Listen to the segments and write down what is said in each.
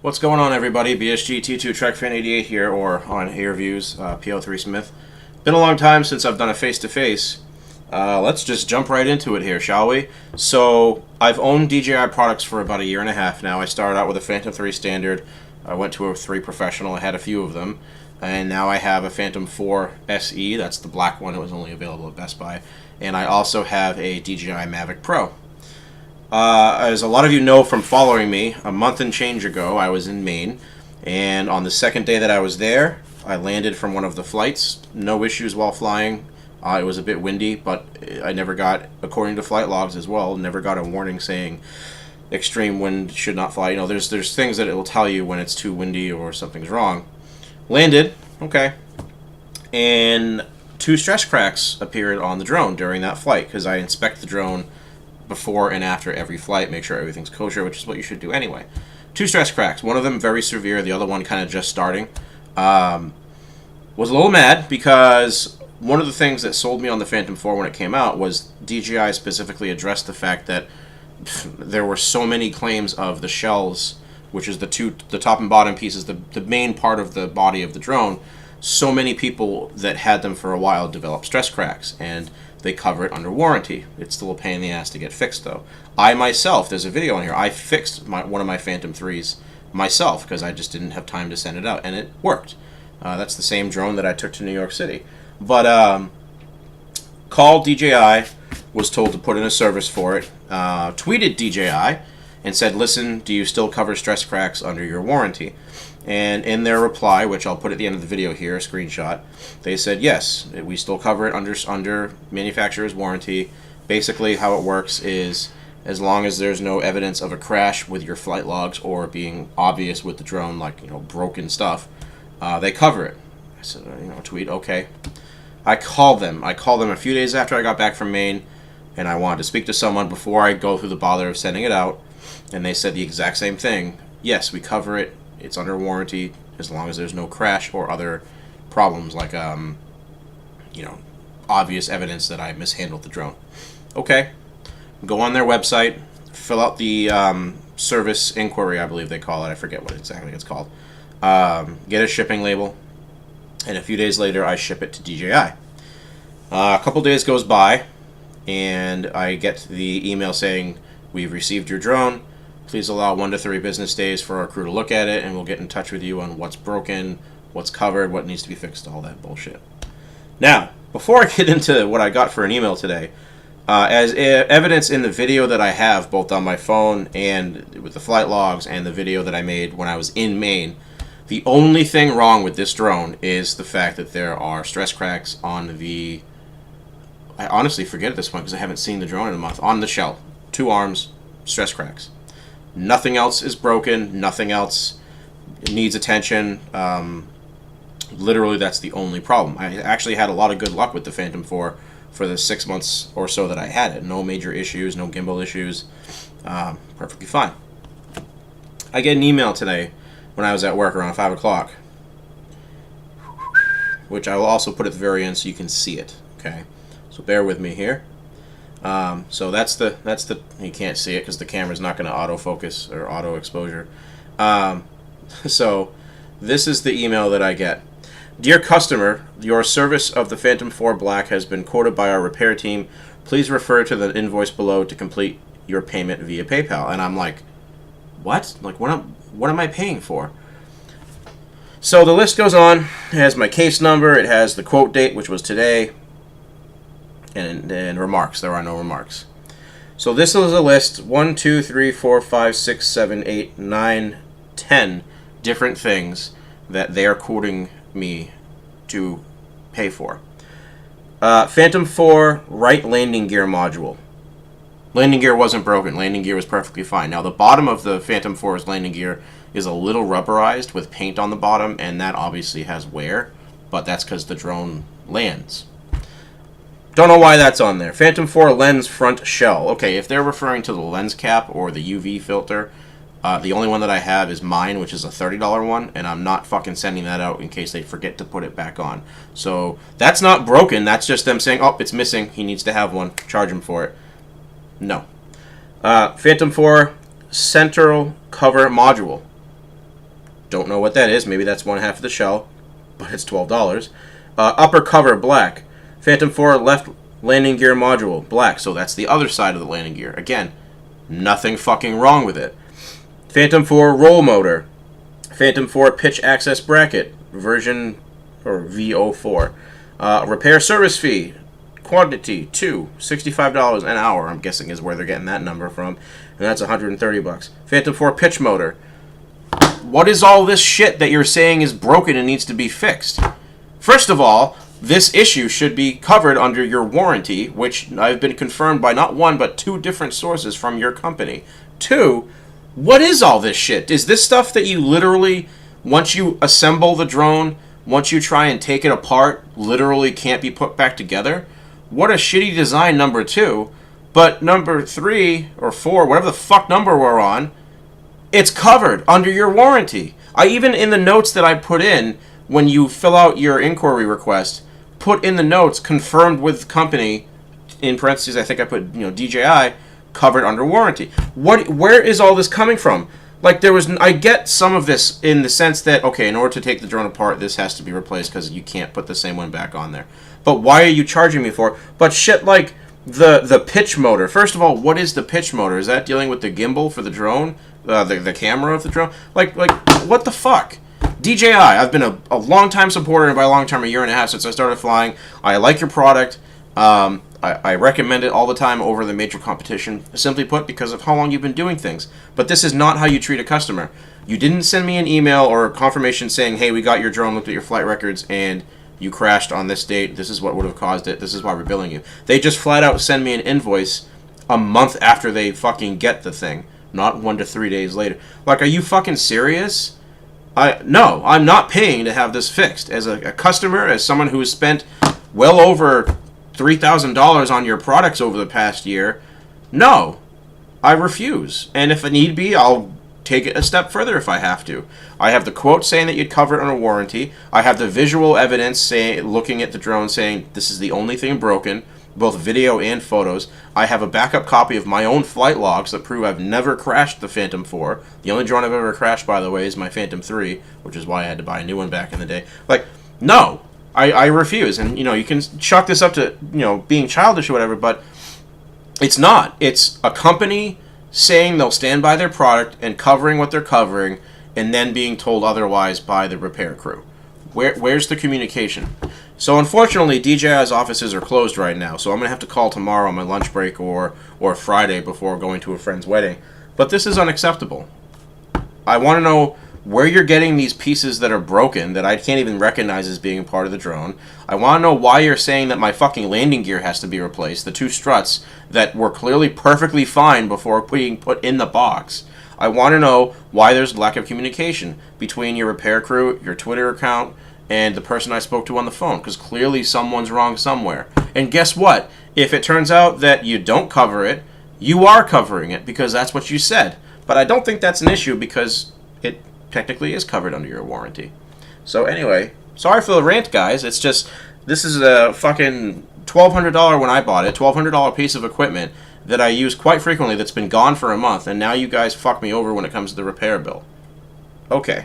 What's going on, everybody? BSG T2 Trek Fan 88 here, or on Airviews, PO3 Smith. Been a long time since I've done a face-to-face. Let's just jump right into it here, shall we? So, I've owned DJI products for about a year and a half now. I started out with a Phantom 3 Standard. I went to a 3 Professional. I had a few of them. And now I have a Phantom 4 SE. That's the black one. It was only available at Best Buy. And I also have a DJI Mavic Pro. As a lot of you know from following me, a month and change ago, I was in Maine, and on the second day that I was there, I landed from one of the flights. No issues while flying. It was a bit windy, but I never got, according to flight logs as well, never got a warning saying extreme wind, should not fly. You know, there's things that it will tell you when it's too windy or something's wrong. Landed, okay, and 2 stress cracks appeared on the drone during that flight, because I inspect the drone before and after every flight, make sure everything's kosher, which is what you should do anyway. 2 stress cracks, one of them very severe, the other one kind of just starting. Was a little mad because one of the things that sold me on the Phantom 4 when it came out was DJI specifically addressed the fact that there were so many claims of the shells, which is the top and bottom pieces, the main part of the body of the drone. So many people that had them for a while developed stress cracks, and they cover it under warranty. It's still a pain in the ass to get fixed, though. I myself, there's a video on here, I fixed one of my Phantom 3s myself because I just didn't have time to send it out, and it worked. That's the same drone that I took to New York City. But called DJI, was told to put in a service for it, tweeted DJI, and said, listen, do you still cover stress cracks under your warranty? And in their reply, which I'll put at the end of the video here, a screenshot, they said, yes, we still cover it under manufacturer's warranty. Basically, how it works is, as long as there's no evidence of a crash with your flight logs or being obvious with the drone, like, broken stuff, they cover it. I said, tweet, okay. I called them a few days after I got back from Maine, and I wanted to speak to someone before I go through the bother of sending it out, and they said the exact same thing. Yes, we cover it. It's under warranty as long as there's no crash or other problems like, obvious evidence that I mishandled the drone. Okay. Go on their website, fill out the service inquiry, I believe they call it. I forget what exactly it's called. Get a shipping label, and a few days later I ship it to DJI. A couple days goes by, and I get the email saying, we've received your drone. Please allow 1 to 3 business days for our crew to look at it, and we'll get in touch with you on what's broken, what's covered, what needs to be fixed, all that bullshit. Now, before I get into what I got for an email today, as evidence in the video that I have, both on my phone and with the flight logs and the video that I made when I was in Maine, the only thing wrong with this drone is the fact that there are stress cracks on the... I honestly forget at this point because I haven't seen the drone in a month. On the shell. 2 arms, stress cracks. Nothing else is broken. Nothing else needs attention. Literally, that's the only problem. I actually had a lot of good luck with the Phantom 4 for the 6 months or so that I had it. No major issues, no gimbal issues. Perfectly fine. I get an email today when I was at work around 5 o'clock, which I will also put at the very end so you can see it. Okay, so bear with me here. So that's the you can't see it because the camera's not going to autofocus or auto exposure. So this is the email that I get. Dear customer, your service of the Phantom 4 Black has been quoted by our repair team. Please refer to the invoice below to complete your payment via PayPal. And I'm like, what? Like, what am I paying for? So the list goes on. It has my case number. It has the quote date, which was today. And remarks. There are no remarks. So this is a list. 1, 2, 3, 4, 5, 6, 7, 8, 9, 10 different things that they are quoting me to pay for. Phantom 4 right landing gear module. Landing gear wasn't broken. Landing gear was perfectly fine. Now the bottom of the Phantom 4's landing gear is a little rubberized with paint on the bottom, and that obviously has wear, but that's because the drone lands. Don't know why that's on there. Phantom 4 lens front shell. Okay, if they're referring to the lens cap or the UV filter, the only one that I have is mine, which is a $30 one, and I'm not fucking sending that out in case they forget to put it back on. So that's not broken. That's just them saying, oh, it's missing. He needs to have one. Charge him for it. No. Phantom 4 central cover module. Don't know what that is. Maybe that's one half of the shell, but it's $12. Upper cover, black. Phantom 4 left landing gear module, black. So that's the other side of the landing gear. Again, nothing fucking wrong with it. Phantom 4 roll motor. Phantom 4 pitch access bracket, version or VO4. Repair service fee, quantity 2, $65 an hour. I'm guessing is where they're getting that number from, and that's $130. Phantom 4 pitch motor. What is all this shit that you're saying is broken and needs to be fixed? First of all, this issue should be covered under your warranty, which I've been confirmed by not one but 2 different sources from your company. 2, what is all this shit? Is this stuff that you literally, once you assemble the drone, once you try and take it apart, literally can't be put back together? What a shitty design, number 2. But number 3 or 4, whatever the fuck number we're on, it's covered under your warranty. I even, in the notes that I put in, when you fill out your inquiry request, put in the notes, confirmed with company, in parentheses, I think I put, DJI, covered under warranty. Where is all this coming from? Like, I get some of this in the sense that, okay, in order to take the drone apart, this has to be replaced because you can't put the same one back on there. But why are you charging me for it? But shit like the pitch motor. First of all, what is the pitch motor? Is that dealing with the gimbal for the drone? The camera of the drone? Like, what the fuck? DJI, I've been a long-time supporter, and by a long time, 1.5 years since I started flying. I like your product. I recommend it all the time over the major competition, simply put, because of how long you've been doing things. But this is not how you treat a customer. You didn't send me an email or a confirmation saying, hey, we got your drone, looked at your flight records, and you crashed on this date. This is what would have caused it. This is why we're billing you. They just flat out send me an invoice a month after they fucking get the thing, not 1 to 3 days later. Like, are you fucking serious? No, I'm not paying to have this fixed. As a customer, as someone who has spent well over $3,000 on your products over the past year, no, I refuse. And if it need be, I'll take it a step further if I have to. I have the quote saying that you'd cover it under warranty. I have the visual evidence looking at the drone saying this is the only thing broken, both video and photos. I have a backup copy of my own flight logs that prove I've never crashed the Phantom 4. The only drone I've ever crashed, by the way, is my Phantom 3, which is why I had to buy a new one back in the day. Like, no, I refuse. And, you can chalk this up to, being childish or whatever, but it's not. It's a company saying they'll stand by their product and covering what they're covering, and then being told otherwise by the repair crew. Where's the communication? So unfortunately, DJI's offices are closed right now, so I'm going to have to call tomorrow on my lunch break or Friday before going to a friend's wedding. But this is unacceptable. I want to know where you're getting these pieces that are broken that I can't even recognize as being part of the drone. I want to know why you're saying that my fucking landing gear has to be replaced, the 2 struts that were clearly perfectly fine before being put in the box. I want to know why there's lack of communication between your repair crew, your Twitter account, and the person I spoke to on the phone, because clearly someone's wrong somewhere. And guess what? If it turns out that you don't cover it, you are covering it, because that's what you said. But I don't think that's an issue, because it technically is covered under your warranty. So anyway, sorry for the rant, guys. It's just, this is a fucking $1,200 when I bought it, $1,200 piece of equipment that I use quite frequently that's been gone for a month, and now you guys fuck me over when it comes to the repair bill. Okay.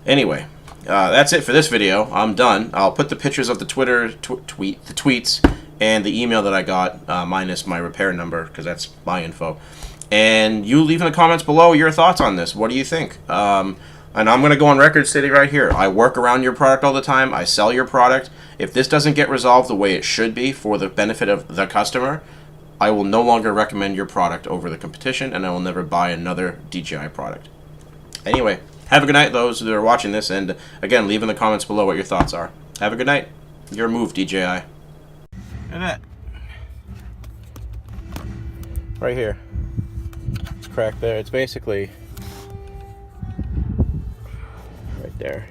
Anyway, that's it for this video. I'm done. I'll put the pictures of the Twitter the tweets and the email that I got, minus my repair number, because that's my info. And you leave in the comments below your thoughts on this. What do you think? And I'm going to go on record stating right here, I work around your product all the time. I sell your product. If this doesn't get resolved the way it should be for the benefit of the customer, I will no longer recommend your product over the competition, and I will never buy another DJI product. Anyway, have a good night, those that are watching this, and again, leave in the comments below what your thoughts are. Have a good night. Your move, DJI. Look at that. Right here. It's cracked there. It's basically right there.